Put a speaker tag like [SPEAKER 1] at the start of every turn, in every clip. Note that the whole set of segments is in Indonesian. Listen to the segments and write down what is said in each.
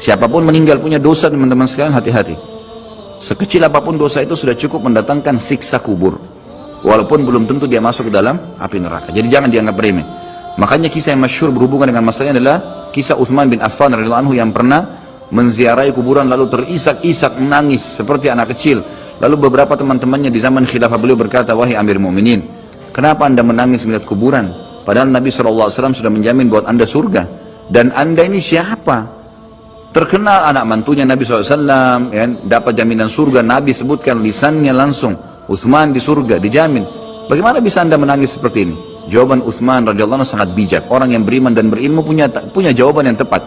[SPEAKER 1] Siapapun meninggal punya dosa, teman-teman sekalian, hati-hati. Sekecil apapun dosa itu sudah cukup mendatangkan siksa kubur, walaupun belum tentu dia masuk ke dalam api neraka. Jadi jangan dianggap remeh. Makanya kisah yang masyhur berhubungan dengan masalah ini adalah kisah Utsman bin Affan radhiyallahu anhu yang pernah menziarahi kuburan lalu terisak-isak menangis seperti anak kecil. Lalu beberapa teman-temannya di zaman khilafah beliau berkata, "Wahai Amir Mu'minin, kenapa anda menangis melihat kuburan? Padahal Nabi SAW sudah menjamin buat anda surga. Dan anda ini siapa? Terkenal anak mantunya Nabi SAW, ya, dapat jaminan surga. Nabi sebutkan lisannya langsung, Utsman di surga, dijamin. Bagaimana bisa anda menangis seperti ini?" Jawaban Utsman radhiyallahu anhu sangat bijak. Orang yang beriman dan berilmu punya jawaban yang tepat.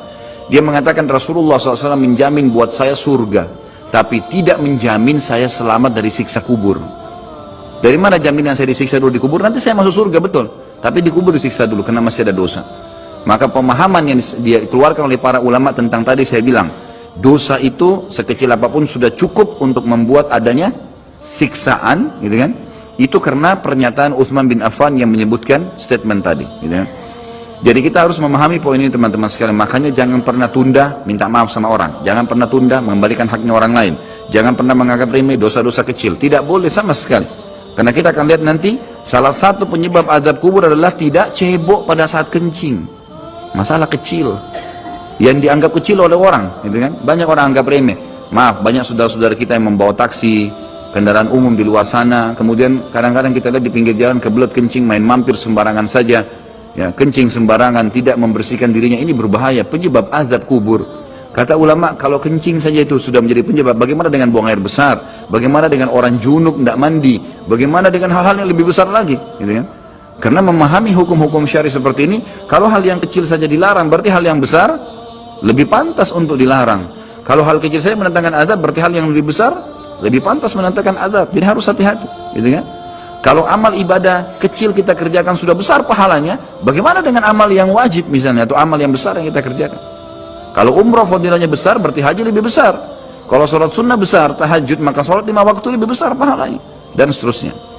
[SPEAKER 1] Dia mengatakan, Rasulullah SAW menjamin buat saya surga, tapi tidak menjamin saya selamat dari siksa kubur. Dari mana jaminan saya disiksa dulu di kubur? Nanti saya masuk surga, betul. Tapi di kubur disiksa dulu karena masih ada dosa. Maka pemahaman yang dikeluarkan oleh para ulama tentang tadi saya bilang, dosa itu sekecil apapun sudah cukup untuk membuat adanya siksaan, gitu kan? Itu karena pernyataan Utsman bin Affan yang menyebutkan statement tadi, gitu kan? Jadi kita harus memahami poin ini, teman-teman sekalian. Makanya jangan pernah tunda minta maaf sama orang. Jangan pernah tunda mengembalikan haknya orang lain. Jangan pernah menganggap remeh dosa-dosa kecil. Tidak boleh sama sekali. Karena kita akan lihat nanti salah satu penyebab azab kubur adalah tidak cebok pada saat kencing. Masalah kecil yang dianggap kecil oleh orang, gitu kan? Banyak orang anggap remeh. Maaf, banyak saudara-saudara kita yang membawa taksi, kendaraan umum di luar sana, kemudian kadang-kadang kita lihat di pinggir jalan kebelet kencing, main mampir sembarangan saja, ya, kencing sembarangan, tidak membersihkan dirinya. Ini berbahaya, penyebab azab kubur. Kata ulama, kalau kencing saja itu sudah menjadi penyebab, bagaimana dengan buang air besar? Bagaimana dengan orang junub tidak mandi? Bagaimana dengan hal-hal yang lebih besar lagi, gitu kan? Karena memahami hukum-hukum syari seperti ini, kalau hal yang kecil saja dilarang, berarti hal yang besar lebih pantas untuk dilarang. Kalau hal kecil saja mendatangkan azab, berarti hal yang lebih besar lebih pantas mendatangkan azab. Jadi harus hati-hati, gitu kan? Kalau amal ibadah kecil kita kerjakan sudah besar pahalanya, bagaimana dengan amal yang wajib misalnya, atau amal yang besar yang kita kerjakan? Kalau umrah fadilahnya besar, berarti haji lebih besar. Kalau sholat sunnah besar, tahajud, maka sholat 5 waktu lebih besar pahalanya, dan seterusnya.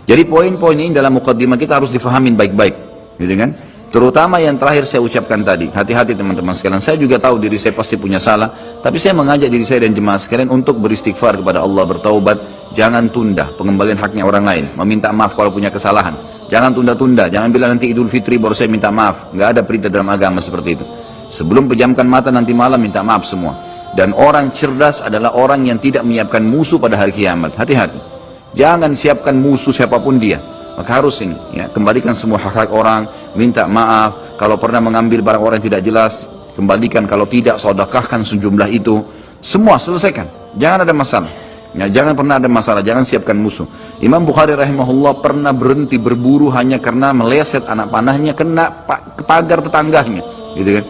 [SPEAKER 1] Jadi poin-poin ini dalam mukaddimah kita harus difahamin baik-baik, gitu kan? Terutama yang terakhir saya ucapkan tadi, hati-hati teman-teman sekalian. Saya juga tahu diri saya pasti punya salah, tapi saya mengajak diri saya dan jemaah sekalian untuk beristighfar kepada Allah, bertaubat. Jangan tunda pengembalian haknya orang lain, meminta maaf kalau punya kesalahan. Jangan tunda-tunda, jangan bilang nanti Idul Fitri baru saya minta maaf. Nggak ada perintah dalam agama seperti itu. Sebelum pejamkan mata nanti malam minta maaf semua. Dan orang cerdas adalah orang yang tidak menyiapkan musuh pada hari kiamat. Hati-hati. Jangan siapkan musuh siapapun dia. Maka harus ini, ya, kembalikan semua hak-hak orang, minta maaf. Kalau pernah mengambil barang orang yang tidak jelas, kembalikan. Kalau tidak, sedekahkan sejumlah itu. Semua selesaikan. Jangan ada masalah. Ya, jangan pernah ada masalah, jangan siapkan musuh. Imam Bukhari rahimahullah pernah berhenti berburu hanya karena meleset anak panahnya kena pagar tetangganya, gitu kan?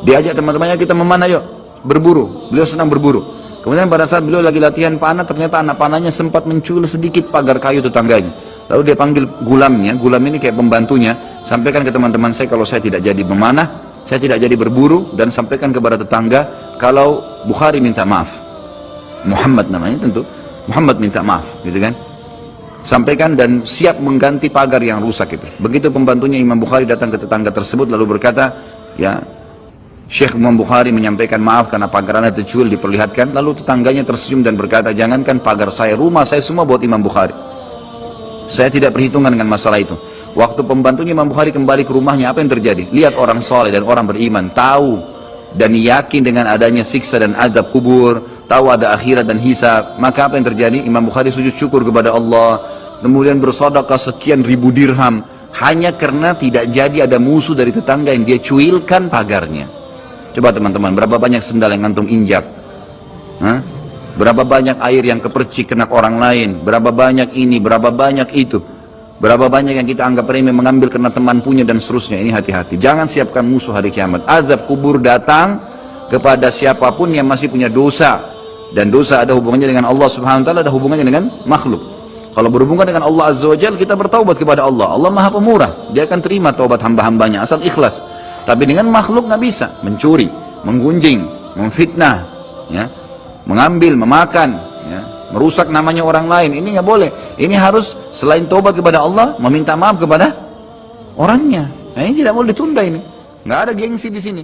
[SPEAKER 1] Diajak teman-temannya, kita memana yuk, berburu. Beliau senang berburu. Kemudian pada saat beliau lagi latihan panah, ternyata anak panahnya sempat mencul sedikit pagar kayu tetangganya. Lalu dia panggil gulamnya, gulam ini kayak pembantunya, sampaikan ke teman-teman saya kalau saya tidak jadi memanah, saya tidak jadi berburu, dan sampaikan kepada tetangga kalau Bukhari minta maaf. Muhammad namanya tentu, Muhammad minta maaf, gitu kan? Sampaikan dan siap mengganti pagar yang rusak itu. Begitu pembantunya Imam Bukhari datang ke tetangga tersebut lalu berkata, ya, Syekh Imam Bukhari menyampaikan maaf karena pagar anda tercuil, diperlihatkan. Lalu tetangganya tersenyum dan berkata, jangankan pagar saya, rumah saya semua buat Imam Bukhari. Saya tidak perhitungan dengan masalah itu. Waktu pembantunya Imam Bukhari kembali ke rumahnya, apa yang terjadi? Lihat orang soleh dan orang beriman, tahu dan yakin dengan adanya siksa dan azab kubur, tahu ada akhirat dan hisab. Maka apa yang terjadi? Imam Bukhari sujud syukur kepada Allah, kemudian bersedekah sekian ribu dirham, hanya karena tidak jadi ada musuh dari tetangga yang dia cuilkan pagarnya. Coba teman-teman, berapa banyak sendal yang antum injak? Hah? Berapa banyak air yang kepercik kena orang lain? Berapa banyak ini, berapa banyak itu? Berapa banyak yang kita anggap remeh mengambil karena teman punya dan seterusnya. Ini hati-hati. Jangan siapkan musuh hari kiamat. Azab kubur datang kepada siapapun yang masih punya dosa. Dan dosa ada hubungannya dengan Allah Subhanahu wa taala, ada hubungannya dengan makhluk. Kalau berhubungan dengan Allah Azza wa Jalla, kita bertaubat kepada Allah. Allah Maha Pemurah. Dia akan terima taubat hamba-hambanya asal ikhlas. Tapi dengan makhluk nggak bisa, mencuri, menggunjing, memfitnah, ya, mengambil, memakan, ya, merusak namanya orang lain. Ini nggak boleh. Ini harus selain taubat kepada Allah, meminta maaf kepada orangnya. Nah, ini tidak boleh ditunda ini. Nggak ada gengsi di sini.